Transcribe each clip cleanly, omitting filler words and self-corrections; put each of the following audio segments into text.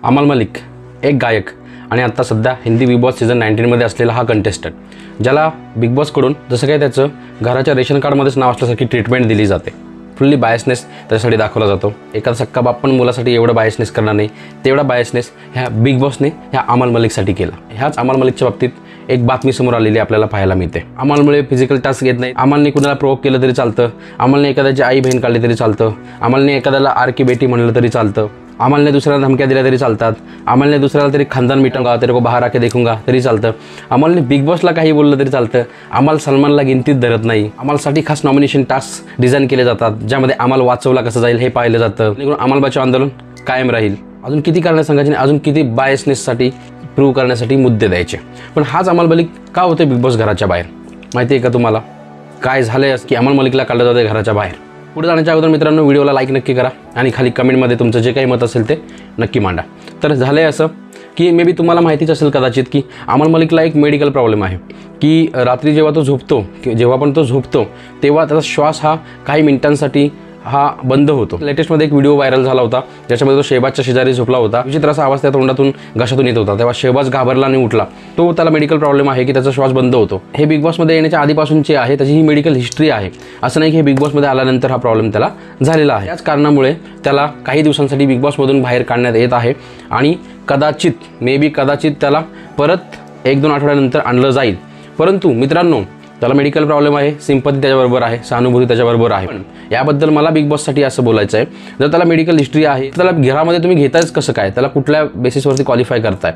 अमाल मलिक एक गायक आणि आता सध्या हिंदी बिग बॉस सीझन 19 मध्ये असलेला हा कंटेस्टंट, ज्याला बिग बॉसकडून जसं काही त्याचं घराच्या रेशन कार्डमध्येच नाव असल्यासारखी ट्रीटमेंट दिली जाते. फुल्ली बायसनेस त्याच्यासाठी दाखवला जातो. एखादा सक्का बाप पण मुलासाठी एवढं बायसनेस करणार नाही, तेवढा बायसनेस ह्या बिग बॉसने ह्या अमाल मलिकसाठी केला. ह्याच अमाल मलिकच्या बाबतीत एक बातमी समोर आलेली आपल्याला पाहायला मिळते. अमालमुळे फिजिकल टास्क घेत नाही, अमालने कुणाला प्रोवोक केलं तरी चालतं, अमालने एखाद्याची आई बहीण काढली तरी चालतं, अमालने एखाद्याला आर की बेटी म्हणलं तरी चालतं, अमालने दुसऱ्याला धमक्या दिल्या तरी चालतात, अमालने दुसऱ्याला तरी खानदान मिटाऊंगा तेरे को बाहर आके देखूंगा तरी चालतं, अमालने बिग बॉसला काही बोललं तरी चालतं. अमाल सलमानला गिनतीत धरत नाही. अमालसाठी खास नॉमिनेशन टास्क डिझाईन केले जातात, ज्यामध्ये अमाल वाचवला कसं जाईल हे पाहिलं जातं. अमाल बचाव आंदोलन कायम राहील. अजून किती कारणं सांगायची, अजून किती बायसनेससाठी प्रूव्ह करण्यासाठी मुद्दे द्यायचे. पण हाच अमाल मलिक का होते बिग बॉस घराच्या बाहेर माहिती आहे का तुम्हाला? काय झालंय की अमाल मलिकला काढलं जातं घराच्या बाहेर? पुढे जाण्याच्या अगोदर मित्रांनो व्हिडिओला लाईक नक्की करा आणि खाली कमेंटमध्ये तुमचं जे काही मत असेल ते नक्की मांडा. तर झालंय असं की मे बी तुम्हाला माहितीच असेल कदाचित की अमाल मलिकला एक मेडिकल प्रॉब्लेम आहे की रात्री जेव्हा तो झोपतो, जेव्हा पण तो झोपतो तेव्हा त्याचा श्वास हा काही मिनिटांसाठी हा बंद होतो. लेटेस्टमध्ये एक व्हिडिओ व्हायरल झाला होता ज्याच्यामध्ये तो शहबाजच्या शेजारी झोपला होता. विचित्र असा आवाज त्या तोंडातून घशातून येत होता. तेव्हा शहबाज घाबरला आणि उठला. तो त्याला मेडिकल प्रॉब्लेम आहे की त्याचा श्वास बंद होतो. हे बिग बॉसमध्ये येण्याच्या आधीपासूनचे आहे, त्याची ही मेडिकल हिस्ट्री आहे. असं नाही की हे बिग बॉसमध्ये आल्यानंतर हा प्रॉब्लेम त्याला झालेला आहे. याच कारणामुळे त्याला काही दिवसांसाठी बिग बॉसमधून बाहेर काढण्यात येत आहे आणि कदाचित त्याला परत 1-2 आठवड्यानंतर आणलं जाईल. परंतु मित्रांनो त्याला मेडिकल प्रॉब्लेम आहे, सिंपथी त्याच्याबरोबर आहे, सहानुभूती त्याच्याबरोबर आहे. पण याबद्दल मला बिग बॉससाठी असं बोलायचं आहे, जर त्याला मेडिकल हिस्ट्री आहे तर त्याला घरामध्ये तुम्ही घेतायच कसं काय? त्याला कुठल्या बेसिसवरती क्वालिफाय करताय?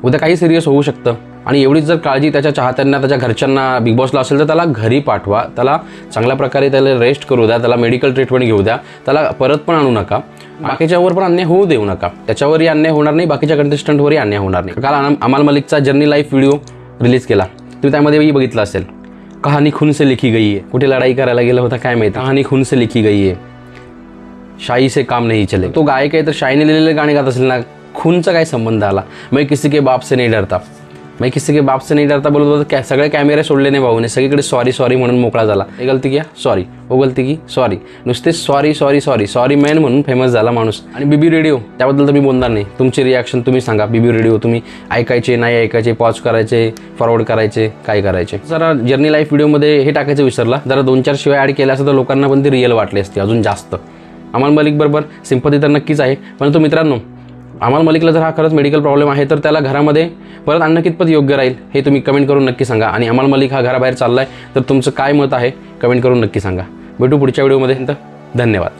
उद्या काही सिरियस होऊ शकतं. आणि एवढीच जर काळजी त्याच्या चाहत्यांना, त्याच्या घरच्यांना, बिग बॉसला असेल तर त्याला घरी पाठवा. त्याला चांगल्या प्रकारे त्याला रेस्ट करू द्या, त्याला मेडिकल ट्रीटमेंट घेऊ द्या, त्याला परत पण आणू नका. बाकीच्यावर पण अन्याय होऊ देऊ नका. त्याच्यावरही अन्याय होणार नाही, बाकीच्या कंटेस्टंटवरही अन्याय होणार नाही. काल अमाल मलिकचा जर्नी लाईफ व्हिडिओ रिलीज केला, तुम्ही त्यामध्येही बघितलं असेल. कहानी खून से लिखी गई है. कुठे लढाई करायला गेला होता काय माहिती. कहानी खून से लिखी गई है, शाही से काम नहीं चले. तो गायक आहे तर शाहीने लिहिलेले गाणे गात असेल ना, खूनचा काय संबंध आला? मैं किसी के बाप से नहीं डरता बोलत होतं. सगळे कॅमेरे सोडले नाही भाऊने, सगळीकडे सॉरी म्हणून मोकळा झाला. हे गलती किया सॉरी, वो गलती की सॉरी, नुसते सॉरी मॅन म्हणून फेमस झाला माणूस. आणि बीबी रेडिओ त्याबद्दल तर मी बोलणार नाही. तुमची रिॲक्शन तुम्ही सांगा. बीबी रेडिओ तुम्ही ऐकायचे नाही ऐकायचे, पॉज करायचे, फॉरवर्ड करायचे, काय करायचे? जरा जर्नी लाईफ व्हिडिओमध्ये हे टाकायचं विसरला. जरा 2-4 शिवाय ॲड केल्या असं तर लोकांना पण ती रिअल वाटली असते अजून जास्त. अमाल मलिक बरोबर सिंपथी तर नक्कीच आहे. परंतु मित्रांनो अमाल मलिकला जर हा खरंच मेडिकल प्रॉब्लेम आहे तर त्याला घरामध्ये परत आणणं कितपत योग्य राहील हे तुम्ही कमेंट करून नक्की सांगा. आणि अमाल मलिक हा घराबाहेर चाललाय तर तुमचं काय मत आहे कमेंट करून नक्की सांगा. भेटू पुढच्या व्हिडिओमध्ये. धन्यवाद.